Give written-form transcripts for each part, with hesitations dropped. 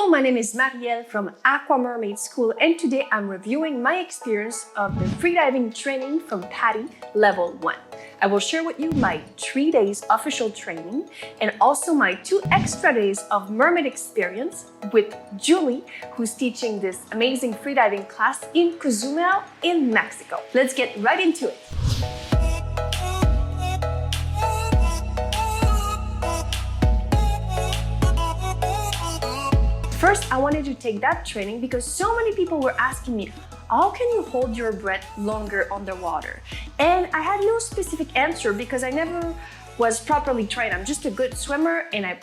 Hello, my name is Marielle from Aquamermaid School, and today I'm reviewing my experience of the freediving training from PADI Level 1. I will share with you my 3 days official training and also my 2 extra days of mermaid experience with Julie, who's teaching this amazing freediving class in Cozumel in Mexico. Let's get right into it. First, I wanted to take that training because so many people were asking me, how can you hold your breath longer underwater? And I had no specific answer because I never was properly trained. I'm just a good swimmer and I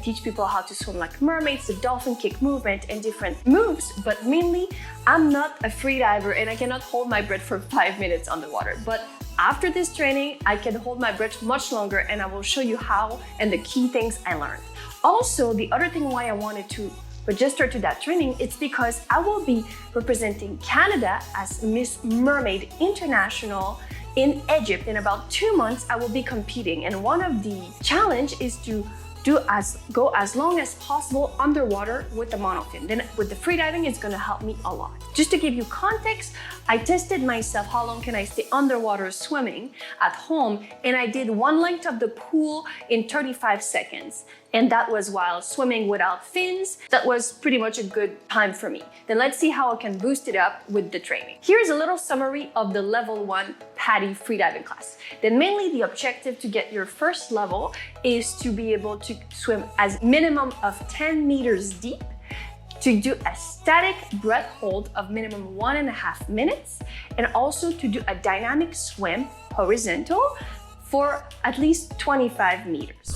teach people how to swim like mermaids, the dolphin kick movement and different moves, but mainly I'm not a freediver and I cannot hold my breath for 5 minutes underwater. But after this training, I can hold my breath much longer and I will show you how and the key things I learned. Also, the other thing why I wanted to register to that training, it's because I will be representing Canada as Miss Mermaid International in Egypt. In about 2 months, I will be competing, and one of the challenge is to go as long as possible underwater with the monofin. Then with the freediving, it's gonna help me a lot. Just to give you context, I tested myself how long can I stay underwater swimming at home, and I did one length of the pool in 35 seconds. And that was while swimming without fins. That was pretty much a good time for me. Then let's see how I can boost it up with the training. Here's a little summary of the level 1 PADI freediving class. Then mainly the objective to get your first level is to be able to swim as minimum of 10 meters deep, to do a static breath hold of minimum 1.5 minutes, and also to do a dynamic swim horizontal for at least 25 meters.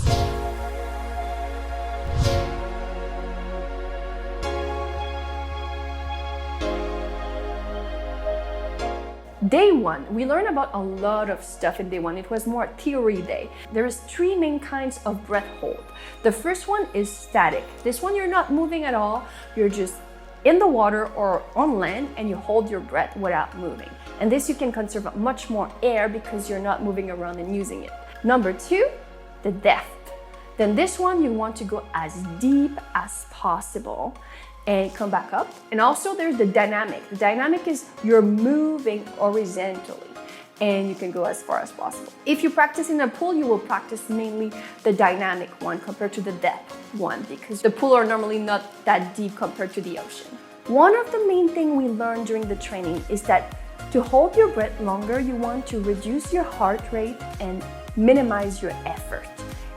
Day 1, we learned about a lot of stuff in day 1. It was more theory day. There's 3 main kinds of breath hold. The first one is static. This one you're not moving at all. You're just in the water or on land and you hold your breath without moving. And this you can conserve much more air because you're not moving around and using it. Number 2, the depth. Then this one you want to go as deep as possible and come back up. And also there's the dynamic. The dynamic is you're moving horizontally and you can go as far as possible. If you practice in a pool, you will practice mainly the dynamic one compared to the depth one because the pool are normally not that deep compared to the ocean. One of the main things we learned during the training is that to hold your breath longer, you want to reduce your heart rate and minimize your effort.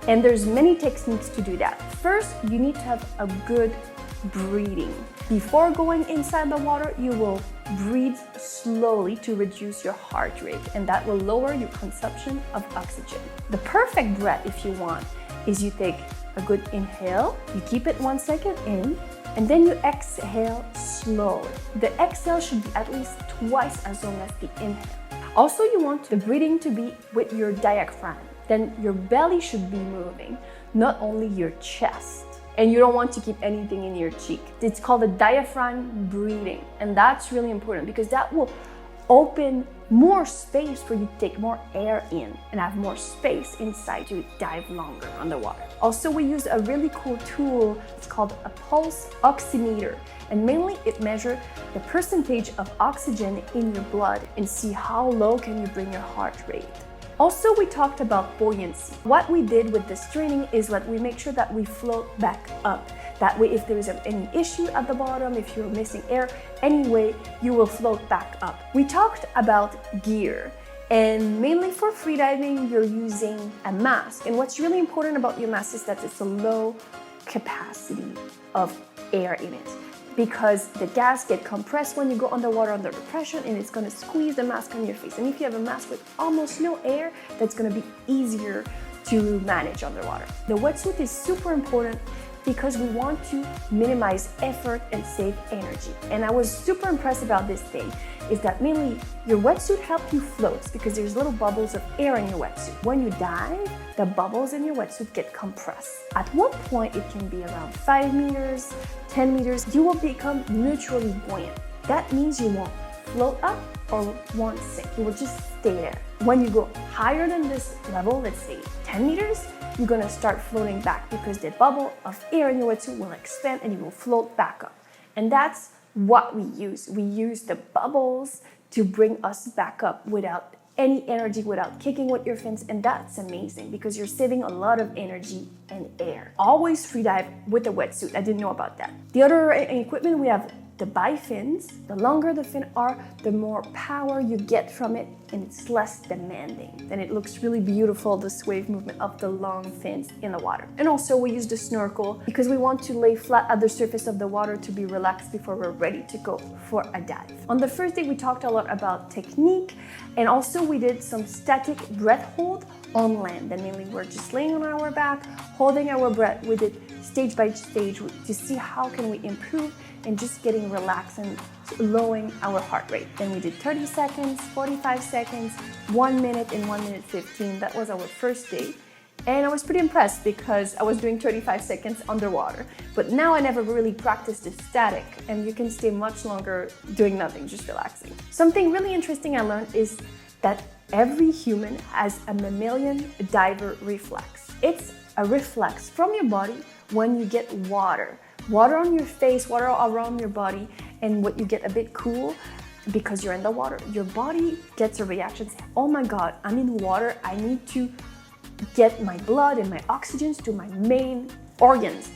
And there's many techniques to do that. First, you need to have a good breathing. Before going inside the water, you will breathe slowly to reduce your heart rate, and that will lower your consumption of oxygen. The perfect breath, if you want, is you take a good inhale, you keep it 1 second in, and then you exhale slowly. The exhale should be at least twice as long as the inhale. Also, you want the breathing to be with your diaphragm. Then your belly should be moving, not only your chest. And you don't want to keep anything in your cheek. It's called a diaphragm breathing. And that's really important because that will open more space for you to take more air in and have more space inside to dive longer underwater. Also, we use a really cool tool. It's called a pulse oximeter. And mainly it measures the percentage of oxygen in your blood and see how low can you bring your heart rate. Also, we talked about buoyancy. What we did with this training is that we make sure that we float back up. That way, if there is any issue at the bottom, if you're missing air, anyway, you will float back up. We talked about gear. And mainly for freediving, you're using a mask. And what's really important about your mask is that it's a low capacity of air in it, because the gas gets compressed when you go underwater under the pressure and it's gonna squeeze the mask on your face. And if you have a mask with almost no air, that's gonna be easier to manage underwater. The wetsuit is super important because we want to minimize effort and save energy. And I was super impressed about this thing, is that mainly your wetsuit helps you float because there's little bubbles of air in your wetsuit. When you dive, the bubbles in your wetsuit get compressed. At one point, it can be around 5 meters, 10 meters. You will become neutrally buoyant. That means you won't float up or won't sink. You will just stay there. When you go higher than this level, let's say 10 meters, you're gonna start floating back because the bubble of air in your wetsuit will expand and you will float back up. And that's what we use. We use the bubbles to bring us back up without any energy, without kicking with your fins, and that's amazing because you're saving a lot of energy and air. Always free dive with a wetsuit. I didn't know about that. The other equipment, we have the bifins. The longer the fin are, the more power you get from it, and it's less demanding. Then it looks really beautiful, this wave movement of the long fins in the water. And also we use the snorkel because we want to lay flat at the surface of the water to be relaxed before we're ready to go for a dive. On the first day, we talked a lot about technique, and also we did some static breath hold on land. And mainly we're just laying on our back, holding our breath. We did stage by stage to see how can we improve and just getting relaxed and lowering our heart rate. Then we did 30 seconds, 45 seconds, 1 minute, and 1 minute 15. That was our first day. And I was pretty impressed because I was doing 35 seconds underwater. But now I never really practiced the static, and you can stay much longer doing nothing, just relaxing. Something really interesting I learned is that every human has a mammalian diver reflex. It's a reflex from your body when you get water on your face, water around your body, and when you get a bit cool because you're in the water, your body gets a reaction, say, oh my God, I'm in water, I need to get my blood and my oxygen to my main organs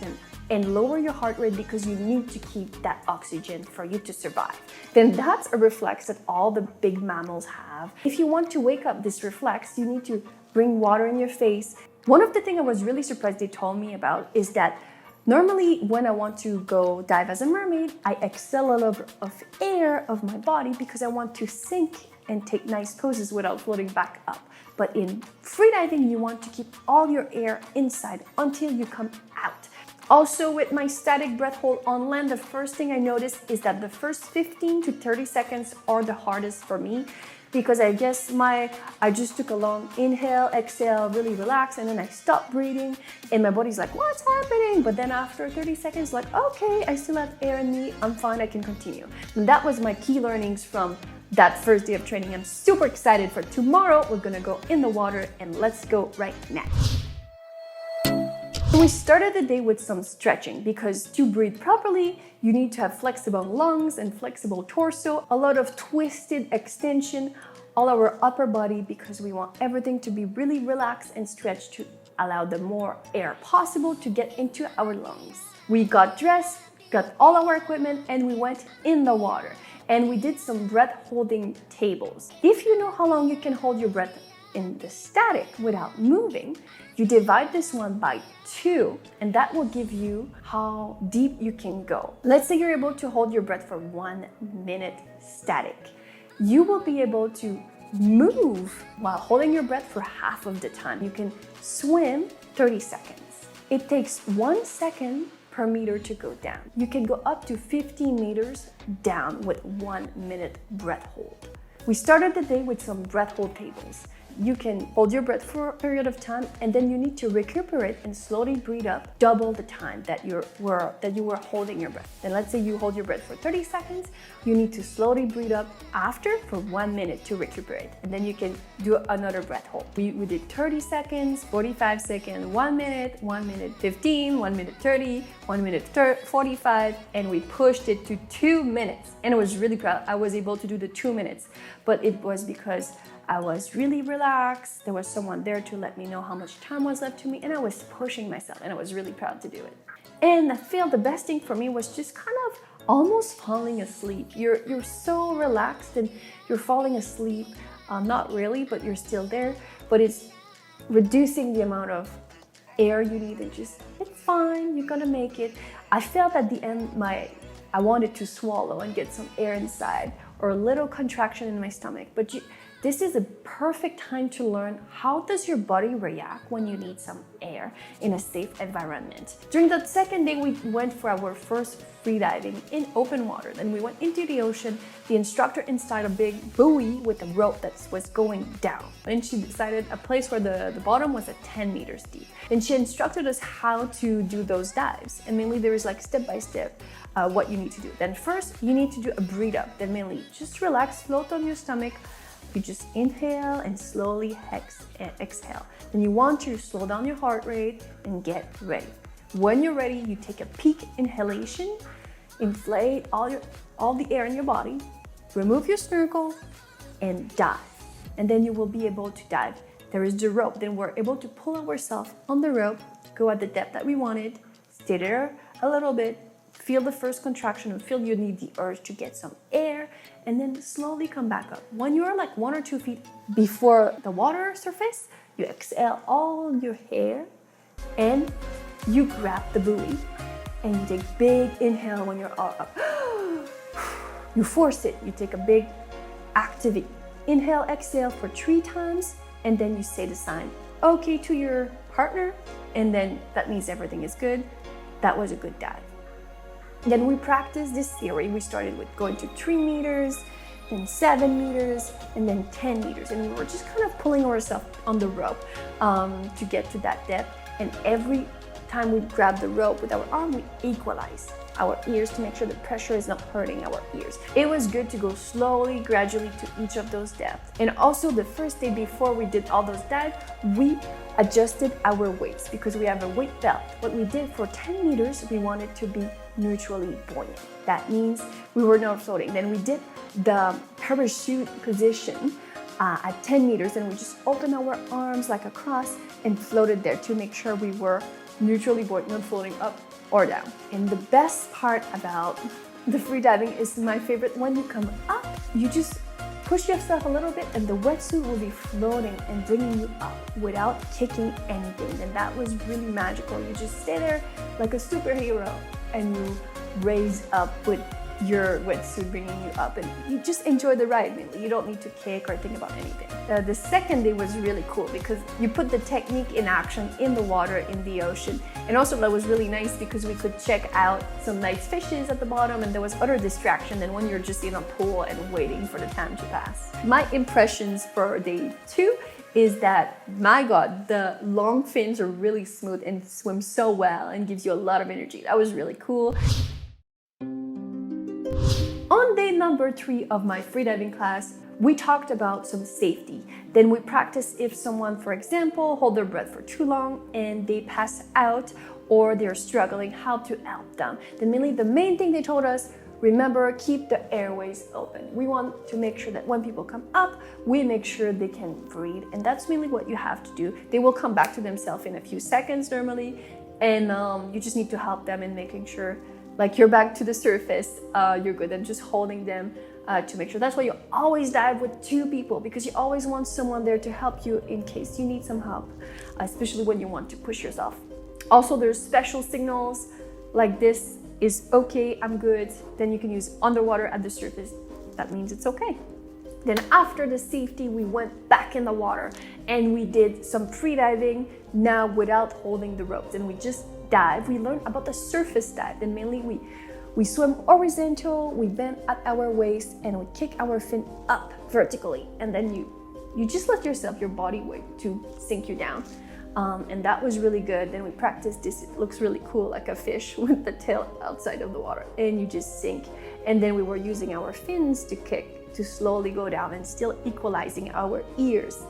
and lower your heart rate because you need to keep that oxygen for you to survive. Then that's a reflex that all the big mammals have. If you want to wake up this reflex, you need to bring water in your face. One of the things I was really surprised they told me about is that normally when I want to go dive as a mermaid, I exhale a lot of air of my body because I want to sink and take nice poses without floating back up. But in freediving, you want to keep all your air inside until you come out. Also, with my static breath hold on land, the first thing I noticed is that the first 15 to 30 seconds are the hardest for me because I guess I just took a long inhale, exhale, really relax, and then I stopped breathing and my body's like, what's happening? But then after 30 seconds, like, okay, I still have air in me, I'm fine, I can continue. And that was my key learnings from that first day of training. I'm super excited for tomorrow. We're gonna go in the water and let's go right now. We started the day with some stretching because to breathe properly, you need to have flexible lungs and flexible torso, a lot of twisted extension, all our upper body because we want everything to be really relaxed and stretched to allow the more air possible to get into our lungs. We got dressed, got all our equipment, and we went in the water. And we did some breath holding tables. If you know how long you can hold your breath in the static without moving, you divide this one by 2, and that will give you how deep you can go. Let's say you're able to hold your breath for 1 minute static. You will be able to move while holding your breath for half of the time. You can swim 30 seconds. It takes 1 second per meter to go down. You can go up to 15 meters down with 1 minute breath hold. We started the day with some breath hold tables. You can hold your breath for a period of time and then you need to recuperate and slowly breathe up double the time that you were holding your breath. Then let's say you hold your breath for 30 seconds, you need to slowly breathe up after for 1 minute to recuperate. And then you can do another breath hold. We did 30 seconds, 45 seconds, 1 minute, 1 minute 15, 1 minute 30, 1 minute 45, and we pushed it to 2 minutes. And I was really proud. I was able to do the 2 minutes, but it was because I was really relaxed. There was someone there to let me know how much time was left to me, and I was pushing myself, and I was really proud to do it. And I feel the best thing for me was just kind of almost falling asleep. You're so relaxed and you're falling asleep. Not really, but you're still there. But it's reducing the amount of air you need and just, it's fine, you're gonna make it. I felt at the end I wanted to swallow and get some air inside or a little contraction in my stomach, but this is a perfect time to learn how does your body react when you need some air in a safe environment. During that second day, we went for our first freediving in open water. Then we went into the ocean. The instructor installed a big buoy with a rope that was going down. And she decided a place where the bottom was at 10 meters deep. And she instructed us how to do those dives. And mainly there is like step by step what you need to do. Then first, you need to do a breathe up. Then mainly just relax, float on your stomach, You just inhale and slowly exhale. Then you want to slow down your heart rate and get ready. When you're ready, you take a peak inhalation, inflate all the air in your body, remove your snorkel, and dive. And then you will be able to dive. There is the rope. Then we're able to pull ourselves on the rope, go at the depth that we wanted, stay there a little bit, feel the first contraction and feel you need the urge to get some air, and then slowly come back up. When you're like 1 or 2 feet before the water surface, you exhale all your air and you grab the buoy and you take big inhale when you're all up. You force it. You take a big activate. Inhale, exhale for 3 times, and then you say the sign okay to your partner, and then that means everything is good. That was a good dive. Then we practiced this theory. We started with going to 3 meters, then 7 meters, and then 10 meters. And we were just kind of pulling ourselves on the rope to get to that depth. And every time we grab the rope with our arm, we equalize our ears to make sure the pressure is not hurting our ears. It was good to go slowly, gradually to each of those depths. And also the first day before we did all those dives, we adjusted our weights because we have a weight belt. What we did for 10 meters, we wanted to be neutrally buoyant. That means we were not floating. Then we did the parachute position at 10 meters, and we just opened our arms like a cross and floated there to make sure we were neutrally buoyant, not floating up or down. And the best part about the freediving is my favorite. When you come up, you just push yourself a little bit and the wetsuit will be floating and bringing you up without kicking anything. And that was really magical. You just stay there like a superhero and you raise up with your wetsuit bringing you up, and you just enjoy the ride mainly. You don't need to kick or think about anything. The second day was really cool because you put the technique in action in the water, in the ocean. And also that was really nice because we could check out some nice fishes at the bottom, and there was other distraction than when you're just in a pool and waiting for the time to pass. My impressions for day 2 is that, my God, the long fins are really smooth and swim so well and gives you a lot of energy. That was really cool. On day number 3 of my freediving class, we talked about some safety. Then we practiced if someone, for example, hold their breath for too long and they pass out or they're struggling, how to help them. Then mainly the main thing they told us, remember, keep the airways open. We want to make sure that when people come up, we make sure they can breathe. And that's mainly what you have to do. They will come back to themselves in a few seconds normally. And you just need to help them in making sure like you're back to the surface, you're good, and just holding them to make sure. That's why you always dive with 2 people, because you always want someone there to help you in case you need some help, especially when you want to push yourself. Also, there's special signals like this is okay, I'm good. Then you can use underwater at the surface. That means it's okay. Then after the safety, we went back in the water and we did some freediving, now without holding the ropes, and we just dive. We learned about the surface dive, and mainly we swim horizontal, we bend at our waist, and we kick our fin up vertically, and then you just let yourself, your body weight to sink you down. And that was really good. Then we practiced this. It looks really cool, like a fish with the tail outside of the water, and you just sink. And then we were using our fins to kick, to slowly go down and still equalizing our ears.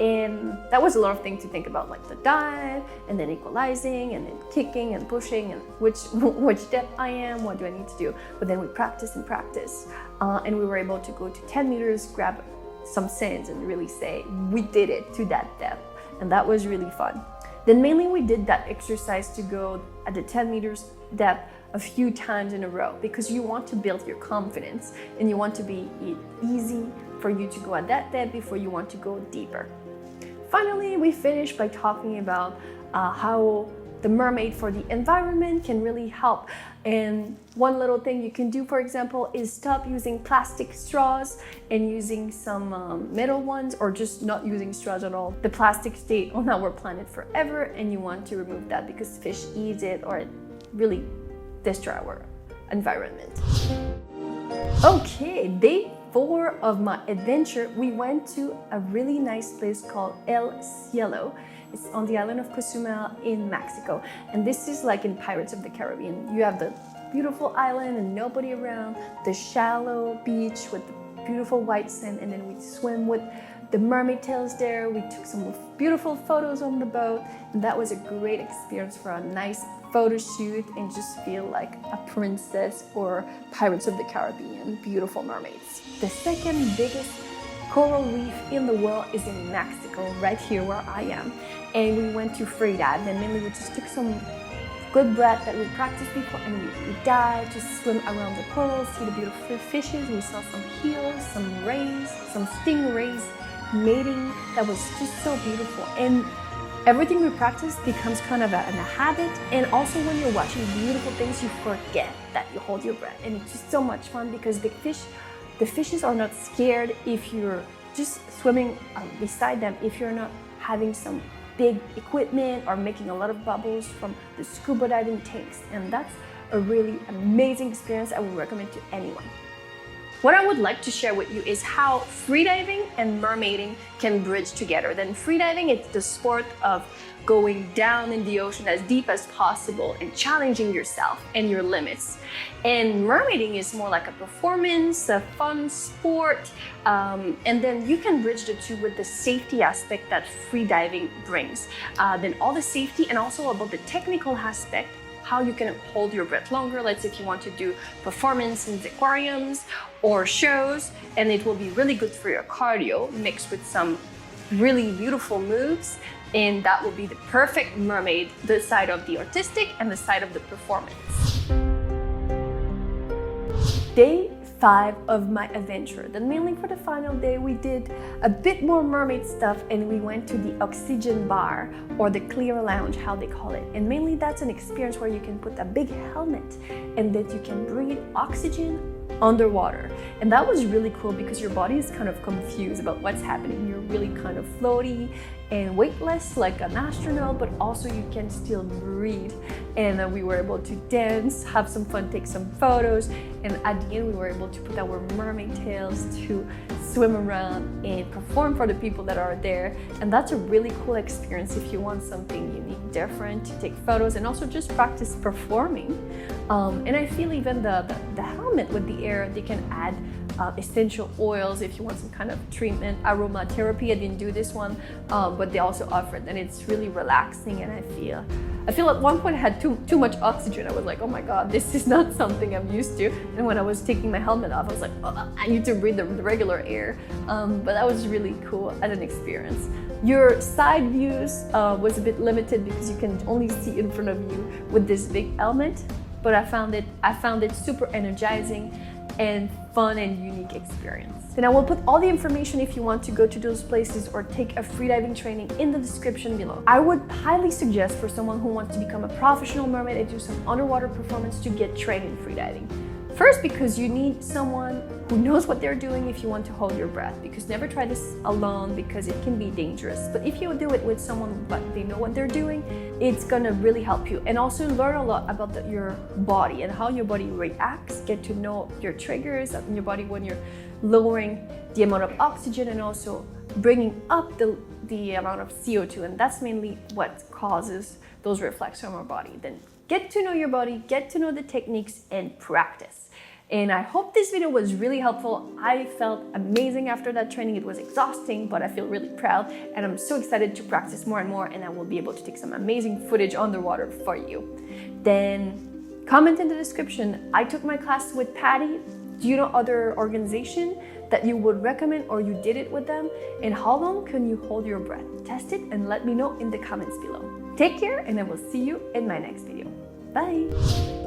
And that was a lot of things to think about, like the dive, and then equalizing, and then kicking and pushing, and which depth I am, what do I need to do. But then we practice and practice, and we were able to go to 10 meters, grab some sands, and really say we did it to that depth. And that was really fun. Then mainly we did that exercise to go at the 10 meters depth a few times in a row, because you want to build your confidence and you want to be easy for you to go at that depth before you want to go deeper. Finally, we finished by talking about how the Mermaid for the environment can really help. And one little thing you can do, for example, is stop using plastic straws and using some metal ones, or just not using straws at all. The plastic stay on our planet forever, and you want to remove that because fish eat it or it really destroy our environment. Okay, day 4 of my adventure, we went to a really nice place called El Cielo. It's on the island of Cozumel in Mexico. And this is like in Pirates of the Caribbean. You have the beautiful island and nobody around, the shallow beach with the beautiful white sand, and then we swim with the mermaid tails there. We took some beautiful photos on the boat, and that was a great experience for a nice photo shoot and just feel like a princess or Pirates of the Caribbean, beautiful mermaids. The second biggest coral reef in the world is in Mexico, right here where I am. And we went to Freedive, and mainly we just took some good breath that we practiced before, and we dived, just swim around the corals, see the beautiful fishes. We saw some eels, some rays, some stingrays mating. That was just so beautiful. And everything we practice becomes kind of a habit. And also when you're watching beautiful things, you forget that you hold your breath. And it's just so much fun because the fishes are not scared if you're just swimming beside them, if you're not having some big equipment or making a lot of bubbles from the scuba diving tanks. And that's a really amazing experience I would recommend to anyone. What I would like to share with you is how freediving and mermaiding can bridge together. Then freediving, it's the sport of going down in the ocean as deep as possible and challenging yourself and your limits. And mermaiding is more like a performance, a fun sport, and then you can bridge the two with the safety aspect that freediving brings. Then all the safety and also about the technical aspect, how you can hold your breath longer. Let's say if you want to do performance in the aquariums or shows, and it will be really good for your cardio mixed with some really beautiful moves, and that will be the perfect mermaid, the side of the artistic and the side of the performance. Day 5 of my adventure. Then mainly for the final day, we did a bit more mermaid stuff, and we went to the oxygen bar or the clear lounge, how they call it. And mainly that's an experience where you can put a big helmet and that you can breathe oxygen underwater. And that was really cool because your body is kind of confused about what's happening. You're really kind of floaty and weightless like an astronaut, but also you can still breathe. And we were able to dance, have some fun, take some photos, and at the end we were able to put our mermaid tails to swim around and perform for the people that are there. And that's a really cool experience if you want something unique, different, to take photos and also just practice performing. And I feel even the helmet with the air, they can add essential oils if you want some kind of treatment, aromatherapy. I didn't do this one, but they also offer it, and it's really relaxing. And I feel at one point I had too much oxygen. I was like, oh my god, this is not something I'm used to. And when I was taking my helmet off, I was like, oh, I need to breathe the regular air. But that was really cool as an experience. Your side views was a bit limited because you can only see in front of you with this big helmet. But I found it super energizing and fun and unique experience. Then I will put all the information if you want to go to those places or take a freediving training in the description below. I would highly suggest for someone who wants to become a professional mermaid and do some underwater performance to get trained in freediving. First, because you need someone who knows what they're doing if you want to hold your breath, because never try this alone because it can be dangerous. But if you do it with someone but they know what they're doing, it's gonna really help you. And also learn a lot about your body and how your body reacts, get to know your triggers in your body when you're lowering the amount of oxygen and also bringing up the amount of CO2, and that's mainly what causes those reflexes from our body. Then get to know your body, get to know the techniques, and practice. And I hope this video was really helpful. I felt amazing after that training. It was exhausting, but I feel really proud, and I'm so excited to practice more and more, and I will be able to take some amazing footage underwater for you. Then comment in the description. I took my class with PADI. Do you know other organization that you would recommend or you did it with them? And how long can you hold your breath? Test it and let me know in the comments below. Take care, and I will see you in my next video. Bye!